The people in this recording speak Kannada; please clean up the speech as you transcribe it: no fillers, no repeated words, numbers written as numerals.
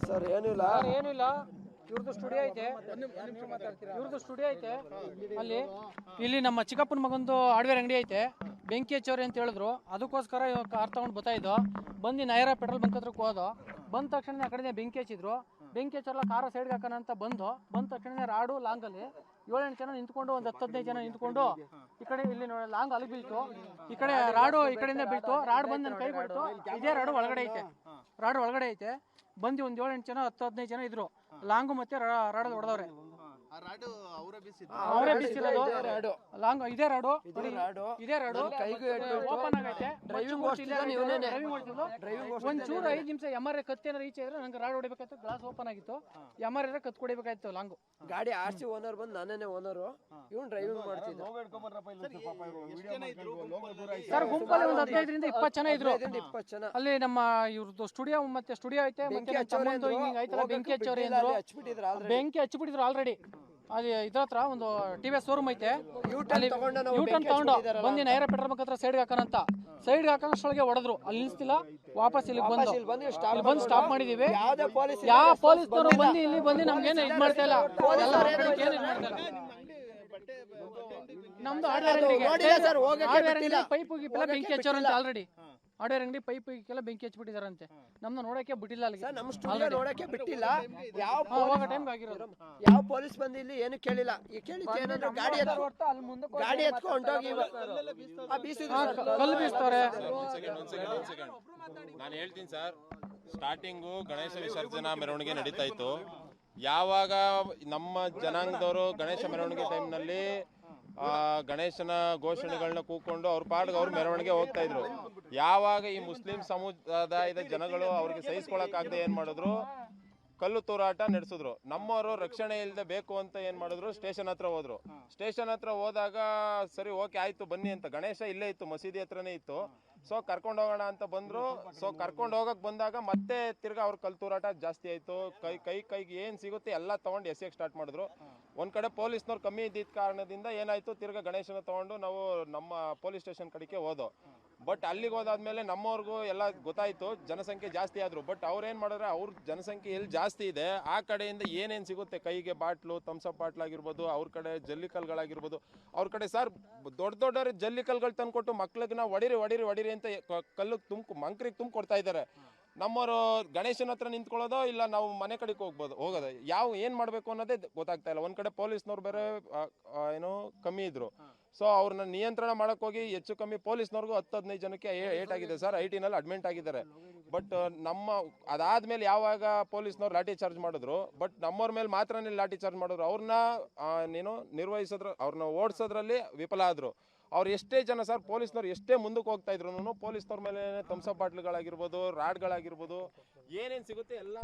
ಸರ್ ಏನಿಲ್ಲ ಇವ್ರದ್ದು ಸ್ಟುಡಿಯೋ ಐತೆ ಅಲ್ಲಿ ಇಲ್ಲಿ ನಮ್ಮ ಚಿಕ್ಕಪ್ಪನ ಮಗಂದು ಹಾರ್ಡ್ವೇರ್ ಅಂಗಡಿ ಐತೆ. ಬೆಂಕಿ ಹಚ್ಚೋರಿ ಅಂತ ಹೇಳಿದ್ರು, ಅದಕ್ಕೋಸ್ಕರ ಇವಾಗ ಕಾರ್ ತಗೊಂಡು ಬರ್ತಾ ಇದ್ದೋ. ಬಂದು ನೈರಾ ಪೆಟ್ರೋಲ್ ಬಂಕ್ ಹತ್ರಕ್ಕೆ ಹೋದೋ. ಬಂದ ತಕ್ಷಣ ಆ ಕಡೆ ಬೆಂಕಿ ಹಚ್ಚಿದ್ರು. ಬೆಂಕಿ ಹಚ್ಚೋಲ್ಲ, ಕಾರ ಸೈಡ್ಗೆ ಹಾಕೋಣ ಅಂತ ಬಂದ ತಕ್ಷಣ ರಾಡು ಲಾಂಗಲ್ಲಿ 7-8 ಜನ ನಿಂತ್ಕೊಂಡು, ಒಂದು 10-15 ಜನ ನಿಂತ್ಕೊಂಡು, ಈ ಕಡೆ ಇಲ್ಲಿ ಲಾಂಗ್ ಅಲ್ಲಿ ಬೀಳ್ತು, ಈ ಕಡೆ ರಾಡು ಈ ಕಡೆಯಿಂದ ಬೀಳ್ತು. ರಾಡ್ ಬಂದು ನನ್ನ ಕೈ ಕೊಡ್ತು. ಇದೇ ರಾಡು ಒಳಗಡೆ ಐತೆ. ಬಂದು ಒಂದು 7-8 ಜನ 10-15 ಜನ ಇದ್ರು. ಲಾಂಗು ಮತ್ತೆ ರಾಡಲ್ಲಿ ಹೊಡೆದವ್ರೆ. ಅವರೇ ಬಿಸಿರೋದು ಲಾಂಗ್. ಇದೇ ರಾಡು ಓಪನ್ ಆಗೈತೆ. ಒಂಚೂರು 5 ನಿಮಿಷ MRI ಕತ್ತೇನಾರ ಈಚೆ ಇದ್ರೆ ನಂಗೆ ರಾಡ್ ಹೊಡಿಬೇಕಾಯ್ತು. ಗ್ಲಾಸ್ ಓಪನ್ ಆಗಿತ್ತು. MRI ಕತ್ ಕೊಡಿಬೇಕಾಯ್ತು. ಲಾಂಗು ಗಾಡಿ RC ಓನರ್ ಬಂದು ನಾನೇ ಓನರು, ಇವ್ನು ಡ್ರೈವಿಂಗ್ ಮಾಡ್ತಿದ್ದ. ಸರ್ ಗುಂಪಲ್ಲಿ ಒಂದು 15ರಿಂದ 20 ಜನ ಇದ್ರು. 20 ಜನ ಅಲ್ಲಿ ನಮ್ಮ ಇವ್ರದ್ದು ಸ್ಟುಡಿಯೋ ಐತೆ. ಮತ್ತೆ ಆಯ್ತಲ್ಲ ಬೆಂಕಿ ಹಚ್ಚೋರಿ ಅಂದ್ರು. ಬೆಂಕಿ ಹಚ್ಚಿಬಿಟ್ಟಿದ್ರು ಆಲ್ರೆಡಿ. ಅದು ಇದ್ರ ಹತ್ರ ಒಂದು TVS ಶೋರೂಮ್ ಐತೆ. ಯೂಟರ್ನ್ ತಗೊಂಡು ಬಂದು ನೈರಾ ಪೆಟ್ರೋಲ್ ಬಂಕ್ ಹತ್ರ ಸೈಡ್ಗೆ ಹಾಕೋಣಂತ ಹಾಕೋಷ್ಟೊಳಗೆ ಹೊಡೆದ್ರು. ಅಲ್ಲಿ ನಿಲ್ಸ್ತಿಲ್ಲ, ವಾಪಸ್ ಇಲ್ಲಿಗೆ ಬಂದು ಸ್ಟಾಪ್ ಮಾಡಿದೀವಿ. ಯಾವ ಪೊಲೀಸ್ನವರು ಬಂದು ಇಲ್ಲಿ ಬಂದು ನಮ್ಗೇನು ಇದು ಮಾಡ್ತಾ ಇಲ್ಲ. ನಮ್ದು ಪೈಪ್ ಹೋಗಿಲ್ಲ, ಬೆಂಕಿ ಹಚ್ಚೋರಂತೆ ಆಲ್ರೆಡಿ. ಹಾರ್ಡ್ವೇರ್ ಅಂಗಡಿ ಪೈಪ್ ಎಲ್ಲ ಬೆಂಕಿ ಹಚ್ಚಿಬಿಟ್ಟಿದಾರಂತೆ. ನಮ್ದು ನೋಡಕ್ಕೆ ಬಿಟ್ಟಿಲ್ಲ, ನಮ್ಮ ಸ್ಟುಡಿಯೋ ನೋಡಕ್ಕೆ ಬಿಟ್ಟಿಲ್ಲ. ಯಾವ ಪೊಲೀಸ್ ಬಂದು ಇಲ್ಲಿ ಏನು ಕೇಳಿಲ್ಲ. ಈ ಕೇಳಿದ್ರೆ ಗಾಡಿ ಎತ್ಕೊಂಡು ಕಲ್ಲು ಬೀಸ್ತಾರೆ. ನಾನು ಹೇಳ್ತೀನಿ ಸರ್, ಸ್ಟಾರ್ಟಿಂಗು ಗಣೇಶ ವಿಸರ್ಜನಾ ಮೆರವಣಿಗೆ ನಡೀತಾ ಇತ್ತು. ಯಾವಾಗ ನಮ್ಮ ಜನಾಂಗದವರು ಗಣೇಶ ಮೆರವಣಿಗೆ ಟೈಮ್ನಲ್ಲಿ ಗಣೇಶನ ಘೋಷಣೆಗಳನ್ನ ಕೂಕೊಂಡು ಅವ್ರ ಪಾಡ್ಗೆ ಅವ್ರು ಮೆರವಣಿಗೆ ಹೋಗ್ತಾ ಇದ್ರು. ಯಾವಾಗ ಈ ಮುಸ್ಲಿಂ ಸಮುದಾಯದ ಜನಗಳು ಅವ್ರಿಗೆ ಸಹಿಸ್ಕೊಳಕ್ಕಾಗದೆ ಏನ್ ಮಾಡಿದ್ರು, ಕಲ್ಲು ತೂರಾಟ ನಡೆಸಿದ್ರು. ನಮ್ಮವರು ರಕ್ಷಣೆ ಇಲ್ಲದೆ ಬೇಕು ಅಂತ ಏನ್ ಮಾಡಿದ್ರು, ಸ್ಟೇಷನ್ ಹತ್ರ ಹೋದ್ರು. ಸ್ಟೇಷನ್ ಹತ್ರ ಹೋದಾಗ ಸರಿ ಓಕೆ ಆಯ್ತು ಬನ್ನಿ ಅಂತ, ಗಣೇಶ ಇಲ್ಲೇ ಇತ್ತು, ಮಸೀದಿ ಹತ್ರನೇ ಇತ್ತು. ಸೊ ಕರ್ಕೊಂಡು ಹೋಗೋಣ ಅಂತ ಬಂದ್ರು. ಸೊ ಕರ್ಕೊಂಡು ಹೋಗಕ್ ಬಂದಾಗ ಮತ್ತೆ ತಿರ್ಗಾ ಅವ್ರ ಕಲ್ಲು ತೂರಾಟ ಜಾಸ್ತಿ ಆಯ್ತು. ಕೈಗೆ ಏನ್ ಸಿಗುತ್ತೆ ಎಲ್ಲ ತಗೊಂಡು ಎಸೆಯಕ್ಕೆ ಸ್ಟಾರ್ಟ್ ಮಾಡಿದ್ರು. ಒಂದ್ ಕಡೆ ಪೊಲೀಸ್ನವ್ರು ಕಮ್ಮಿ ಇದ್ದಿದ್ದ ಕಾರಣದಿಂದ ಏನಾಯ್ತು, ತಿರ್ಗಾ ಗಣೇಶನ ತಗೊಂಡು ನಾವು ನಮ್ಮ ಪೊಲೀಸ್ ಸ್ಟೇಷನ್ ಕಡೆಗೆ ಹೋದೋ. ಬಟ್ ಅಲ್ಲಿಗೆ ಹೋದಾದ್ಮೇಲೆ ನಮ್ಮವ್ರಿಗೂ ಎಲ್ಲ ಗೊತ್ತಾಯ್ತು, ಜನಸಂಖ್ಯೆ ಜಾಸ್ತಿ ಆದ್ರು. ಬಟ್ ಅವ್ರೇನ್ ಮಾಡಿದ್ರೆ, ಅವ್ರ ಜನಸಂಖ್ಯೆ ಎಲ್ಲಿ ಜಾಸ್ತಿ ಇದೆ ಆ ಕಡೆಯಿಂದ ಏನೇನ್ ಸಿಗುತ್ತೆ, ಕೈಗೆ ಬಾಟ್ಲು, ಥಮ್ಸಪ್ ಬಾಟ್ಲ್ ಆಗಿರ್ಬೋದು, ಅವ್ರ ಕಡೆ ಜಲ್ಲಿಕಲ್ಗಳಾಗಿರ್ಬೋದು, ಅವ್ರ ಕಡೆ ಸರ್ ದೊಡ್ಡವ್ರ ಜಲ್ಲಿಕಲ್ಗಳು ತಂದ್ಕೊಟ್ಟು ಮಕ್ಳಿಗೆ ನಾವು ಹೊಡಿರಿ ಅಂತ ಕಲ್ಲು ಮಂಕ್ರಿಗೆ ಕೊಡ್ತಾ ಇದ್ದಾರೆ. ನಮ್ಮವರು ಗಣೇಶನ ಹತ್ರ ನಿಂತ್ಕೊಳ್ಳೋದೋ ಇಲ್ಲ ನಾವು ಮನೆ ಕಡೆಗೆ ಹೋಗೋದು, ಏನ್ ಮಾಡ್ಬೇಕು ಅನ್ನೋದೇ ಗೊತ್ತಾಗ್ತಾ ಇಲ್ಲ. ಒಂದ್ ಕಡೆ ಪೊಲೀಸ್ನವ್ರು ಬೇರೆ ಏನೋ ಕಮ್ಮಿ ಇದ್ರು. ಸೊ ಅವ್ರನ್ನ ನಿಯಂತ್ರಣ ಮಾಡಕ್ ಹೋಗಿ ಹೆಚ್ಚು ಕಮ್ಮಿ ಪೊಲೀಸ್ನವ್ರಿಗೂ 10-15 ಜನಕ್ಕೆ ಏಟಾಗಿದೆ ಸರ್. ಐಟಿನಲ್ಲಿ ಅಡ್ಮಿಟ್ ಆಗಿದ್ದಾರೆ. ಬಟ್ ಅದಾದ್ಮೇಲೆ ಯಾವಾಗ ಪೊಲೀಸ್ನವ್ರು ಲಾಠಿ ಚಾರ್ಜ್ ಮಾಡಿದ್ರು, ಬಟ್ ನಮ್ಮವ್ರ ಮೇಲೆ ಮಾತ್ರನೇ ಲಾಠಿ ಚಾರ್ಜ್ ಮಾಡಿದ್ರು. ಅವ್ರನ್ನ ಅವ್ರನ್ನ ಓಡಿಸೋದ್ರಲ್ಲಿ ವಿಫಲ ಆದ್ರು. ಅವ್ರು ಎಷ್ಟೇ ಜನ ಸರ್, ಪೊಲೀಸ್ನವ್ರು ಎಷ್ಟೇ ಮುಂದಕ್ಕೆ ಹೋಗ್ತಾ ಇದ್ರು, ಪೊಲೀಸ್ನವ್ರ ಮೇಲೆ ಥಮ್ಸಪ್ ಬಾಟ್ಲ್ಗಳಾಗಿರ್ಬೋದು, ರಾಡ್ಗಳಾಗಿರ್ಬೋದು, ಏನೇನು ಸಿಗುತ್ತೆ ಎಲ್ಲ